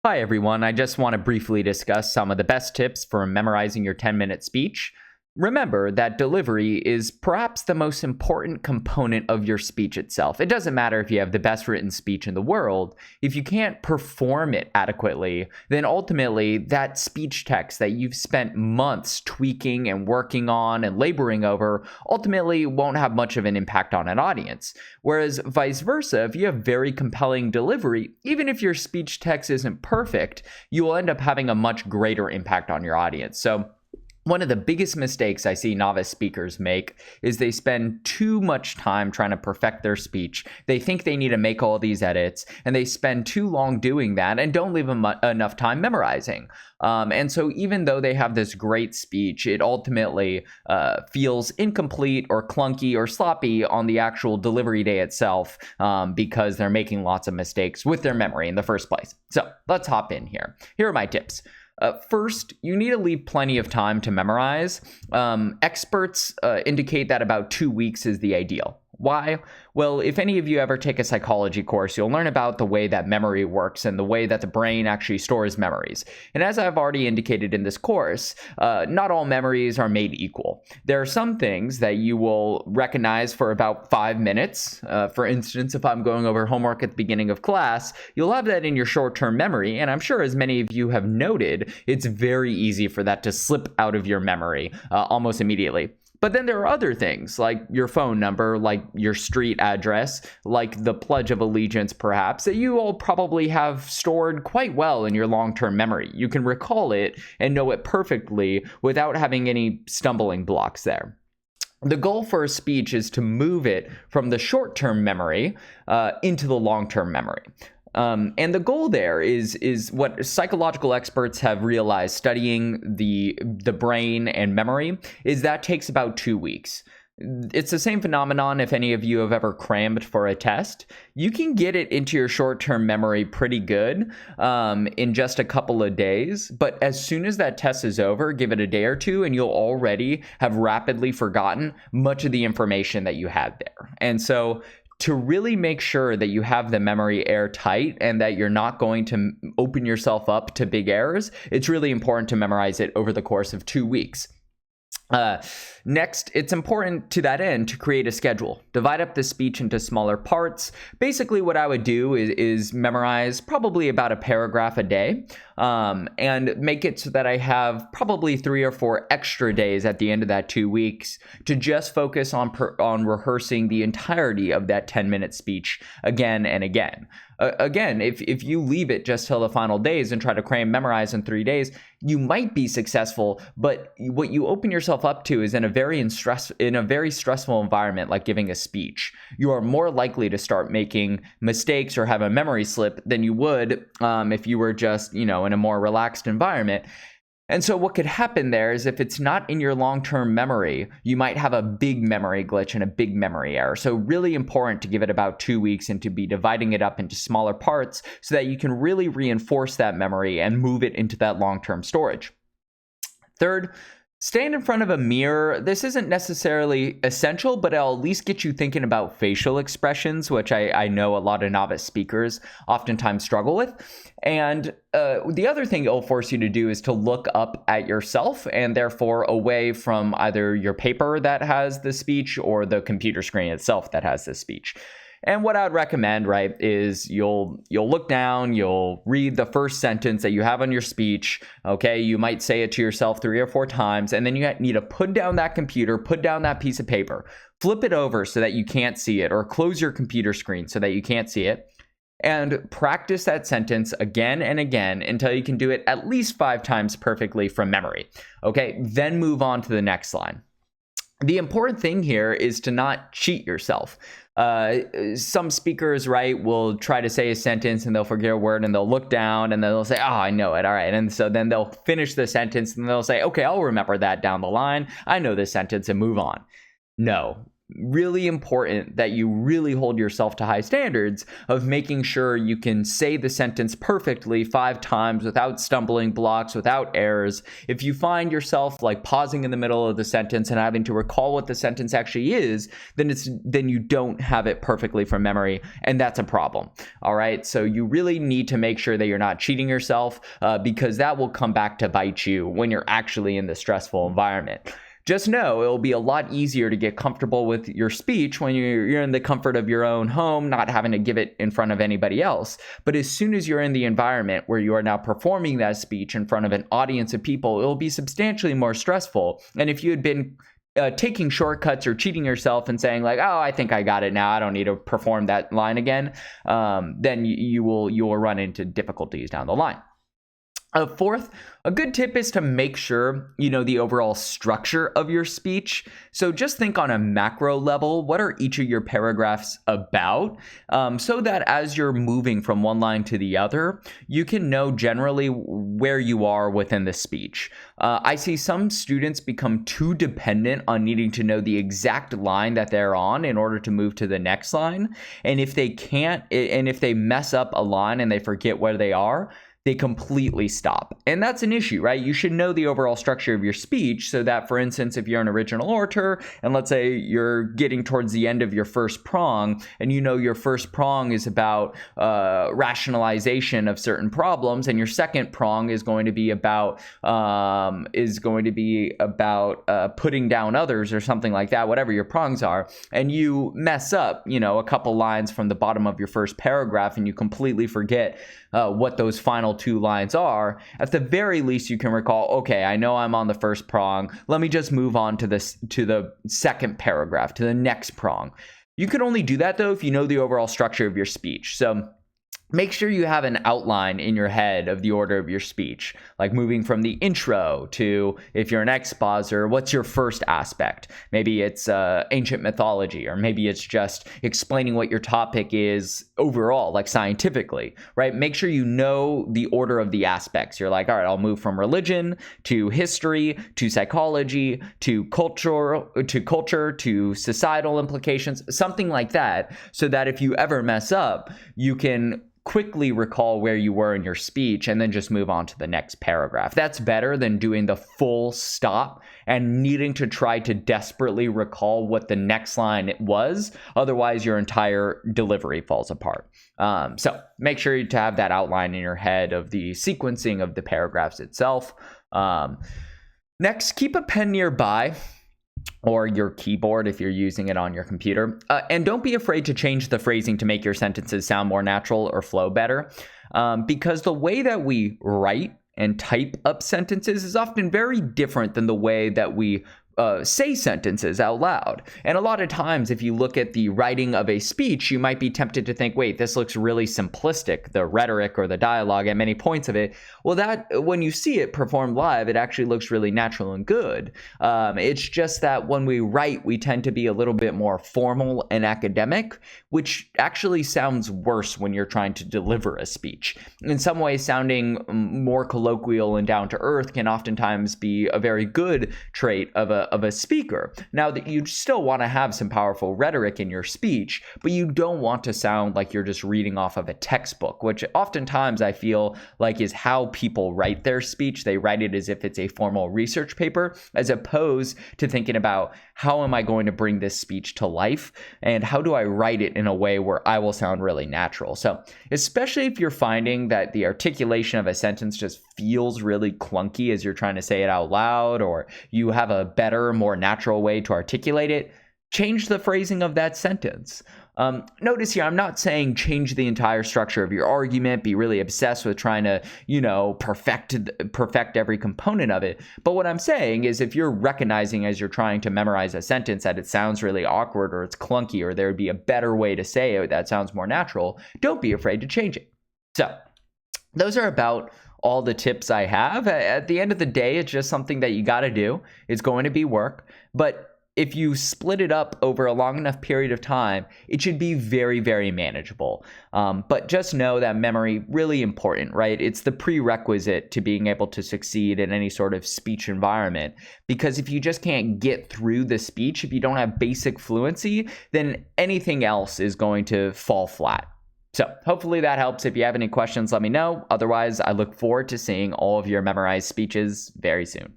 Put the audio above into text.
Hi, everyone. I just want to briefly discuss some of the best tips for memorizing your 10-minute speech. Remember that delivery is perhaps the most important component of your speech itself. It doesn't matter if you have the best written speech in the world. If you can't perform it adequately, then ultimately that speech text that you've spent months tweaking and working on and laboring over ultimately won't have much of an impact on an audience. Whereas vice versa, if you have very compelling delivery, even if your speech text isn't perfect, you will end up having a much greater impact on your audience. So one of the biggest mistakes I see novice speakers make is they spend too much time trying to perfect their speech. They think they need to make all these edits, and they spend too long doing that and don't leave them enough time memorizing. And so even though they have this great speech, it ultimately feels incomplete or clunky or sloppy on the actual delivery day itself because they're making lots of mistakes with their memory in the first place. So let's hop in here. Here are my tips. First, you need to leave plenty of time to memorize. Experts indicate that about 2 weeks is the ideal. Why? Well, if any of you ever take a psychology course, you'll learn about the way that memory works and the way that the brain actually stores memories. And as I've already indicated in this course, not all memories are made equal. There are some things that you will recognize for about 5 minutes. For instance, if I'm going over homework at the beginning of class, you'll have that in your short-term memory. And I'm sure as many of you have noted, it's very easy for that to slip out of your memory almost immediately. But then there are other things like your phone number, like your street address, like the Pledge of Allegiance, perhaps, that you all probably have stored quite well in your long-term memory. You can recall it and know it perfectly without having any stumbling blocks there. The goal for a speech is to move it from the short-term memory into the long-term memory. And the goal there is what psychological experts have realized studying the brain and memory is that takes about 2 weeks. It's the same phenomenon if any of you have ever crammed for a test. You can get it into your short-term memory pretty good in just a couple of days. But as soon as that test is over, give it a day or two, and you'll already have rapidly forgotten much of the information that you had there. And so to really make sure that you have the memory airtight and that you're not going to open yourself up to big errors, it's really important to memorize it over the course of 2 weeks. Next, it's important to that end to create a schedule. Divide up the speech into smaller parts. Basically, what I would do is memorize probably about a paragraph a day and make it so that I have probably 3 or 4 extra days at the end of that 2 weeks to just focus on rehearsing the entirety of that 10-minute speech again and again. Again, if you leave it just till the final days and try to cram memorize in 3 days, you might be successful, but what you open yourself up to is in a very stressful environment like giving a speech. You are more likely to start making mistakes or have a memory slip than you would if you were just, in a more relaxed environment. And so what could happen there is if it's not in your long-term memory, you might have a big memory glitch and a big memory error. So really important to give it about 2 weeks and to be dividing it up into smaller parts so that you can really reinforce that memory and move it into that long-term storage. Third, stand in front of a mirror. This isn't necessarily essential, but it'll at least get you thinking about facial expressions, which I know a lot of novice speakers oftentimes struggle with. And the other thing it'll force you to do is to look up at yourself and therefore away from either your paper that has the speech or the computer screen itself that has the speech. And what I would recommend, right, is you'll look down, you'll read the first sentence that you have on your speech, okay? You might say it to yourself 3 or 4 times, and then you need to put down that computer, put down that piece of paper, flip it over so that you can't see it, or close your computer screen so that you can't see it, and practice that sentence again and again until you can do it at least 5 times perfectly from memory, okay? Then move on to the next line. The important thing here is to not cheat yourself. Some speakers, right, will try to say a sentence and they'll forget a word and they'll look down and they'll say, oh, I know it. All right. And so then they'll finish the sentence and they'll say, okay, I'll remember that down the line. I know this sentence and move on. No, really important that you really hold yourself to high standards of making sure you can say the sentence perfectly 5 times without stumbling blocks, without errors. If you find yourself like pausing in the middle of the sentence and having to recall what the sentence actually is, then you don't have it perfectly from memory, and that's a problem. All right, so you really need to make sure that you're not cheating yourself, because that will come back to bite you when you're actually in the stressful environment. Just know it'll be a lot easier to get comfortable with your speech when you're in the comfort of your own home, not having to give it in front of anybody else. But as soon as you're in the environment where you are now performing that speech in front of an audience of people, it'll be substantially more stressful. And if you had been taking shortcuts or cheating yourself and saying like, oh, I think I got it now, I don't need to perform that line again, then you will run into difficulties down the line. Fourth, a good tip is to make sure you know the overall structure of your speech. So just think on a macro level, what are each of your paragraphs about? So that as you're moving from one line to the other, you can know generally where you are within the speech. I see some students become too dependent on needing to know the exact line that they're on in order to move to the next line. And if they can't, and if they mess up a line and they forget where they are, they completely stop. And that's an issue, right? You should know the overall structure of your speech so that, for instance, if you're an original orator and let's say you're getting towards the end of your first prong and you know your first prong is about rationalization of certain problems and your second prong is going to be about putting down others or something like that, whatever your prongs are, and you mess up, a couple lines from the bottom of your first paragraph and you completely forget what those final 2 lines are, at the very least you can recall, okay, I know I'm on the first prong, let me just move on to the second paragraph, to the next prong. You can only do that though if you know the overall structure of your speech. So make sure you have an outline in your head of the order of your speech, like moving from the intro to, if you're an expositor, what's your first aspect? Maybe it's ancient mythology, or maybe it's just explaining what your topic is overall, like scientifically, right? Make sure you know the order of the aspects. You're like, all right, I'll move from religion to history to psychology to culture to societal implications, something like that, so that if you ever mess up, you can quickly recall where you were in your speech and then just move on to the next paragraph. That's better than doing the full stop and needing to try to desperately recall what the next line was. Otherwise, your entire delivery falls apart. So make sure to have that outline in your head of the sequencing of the paragraphs itself. Next, keep a pen nearby, or your keyboard if you're using it on your computer. And don't be afraid to change the phrasing to make your sentences sound more natural or flow better, because the way that we write and type up sentences is often very different than the way that we say sentences out loud. And a lot of times, if you look at the writing of a speech, you might be tempted to think, wait, this looks really simplistic, the rhetoric or the dialogue at many points of it. Well, that when you see it performed live, it actually looks really natural and good. It's just that when we write, we tend to be a little bit more formal and academic, which actually sounds worse when you're trying to deliver a speech. In some ways, sounding more colloquial and down to earth can oftentimes be a very good trait of a speaker. Now, that you still want to have some powerful rhetoric in your speech, but you don't want to sound like you're just reading off of a textbook, which oftentimes I feel like is how people write their speech. They write it as if it's a formal research paper, as opposed to thinking about, how am I going to bring this speech to life, and how do I write it in a way where I will sound really natural? So especially if you're finding that the articulation of a sentence just feels really clunky as you're trying to say it out loud, or you have a better, more natural way to articulate it, change the phrasing of that sentence. Notice here, I'm not saying change the entire structure of your argument, be really obsessed with trying to, perfect every component of it. But what I'm saying is, if you're recognizing as you're trying to memorize a sentence that it sounds really awkward or it's clunky, or there would be a better way to say it that sounds more natural, don't be afraid to change it. So those are about all the tips I have. At the end of the day, it's just something that you got to do. It's going to be work, but if you split it up over a long enough period of time, it should be very, very manageable. But just know that memory, really important, right? It's the prerequisite to being able to succeed in any sort of speech environment. Because if you just can't get through the speech, if you don't have basic fluency, then anything else is going to fall flat. So hopefully that helps. If you have any questions, let me know. Otherwise, I look forward to seeing all of your memorized speeches very soon.